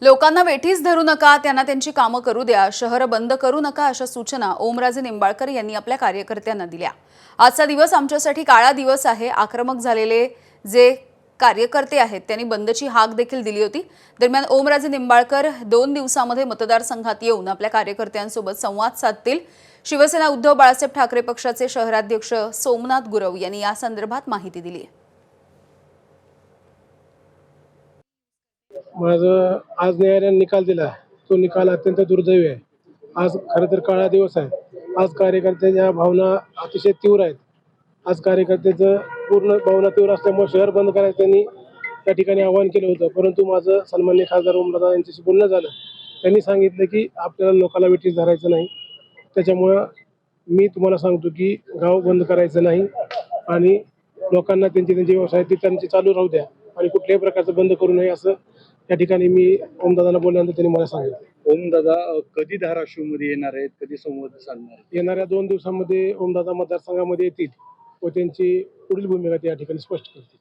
लोकांना वेठीस धरू नका, त्यांना त्यांची कामं करू द्या, शहर बंद करू नका अशा सूचना ओमराजे निंबाळकर यांनी आपल्या कार्यकर्त्यांना दिल्या। आजचा दिवस आमच्यासाठी काळा दिवस आहे। आक्रमक झालेले जे कार्यकर्ते आहेत त्यांनी बंदची हाक देखील दिली होती। दरम्यान ओमराजे निंबाळकर 2 दिवसांमध्ये मतदारसंघात येऊन आपल्या कार्यकर्त्यांसोबत संवाद साधतील। शिवसेना उद्धव बाळासाहेब ठाकरे पक्षाचे शहराध्यक्ष सोमनाथ गुरव यांनी या संदर्भात माहिती दिली। माझं आज न्यायालयाने निकाल दिला, तो निकाल अत्यंत दुर्दैवी आहे। आज खरं तर काळा दिवस आहे। आज कार्यकर्त्यांच्या भावना अतिशय तीव्र आहेत। आज कार्यकर्त्याचं पूर्ण भावना तीव्र असल्यामुळे शहर बंद करायचं त्यांनी त्या ठिकाणी आवाहन केलं होतं। परंतु माझं सन्माननीय खासदार ओमदादा यांच्याशी बोलणं झालं। त्यांनी सांगितलं की आपल्याला लोकांना वेठीस धरायचं नाही। त्याच्यामुळं मी तुम्हाला सांगतो की गाव बंद करायचं नाही आणि लोकांना त्यांचे व्यवसाय ते त्यांचे चालू राहू द्या आणि कुठल्याही प्रकारचं बंद करू नये असं त्या ठिकाणी मी ओमदादांना बोलल्यानंतर त्यांनी मला सांगितलं। ओमदादा कधी धाराशिवमध्ये येणार आहेत, कधी संवाद साधणार आहेत? येणाऱ्या 2 दिवसांमध्ये ओमदादा मतदारसंघामध्ये येतील व त्यांची पुढील भूमिका त्या ठिकाणी स्पष्ट करतील।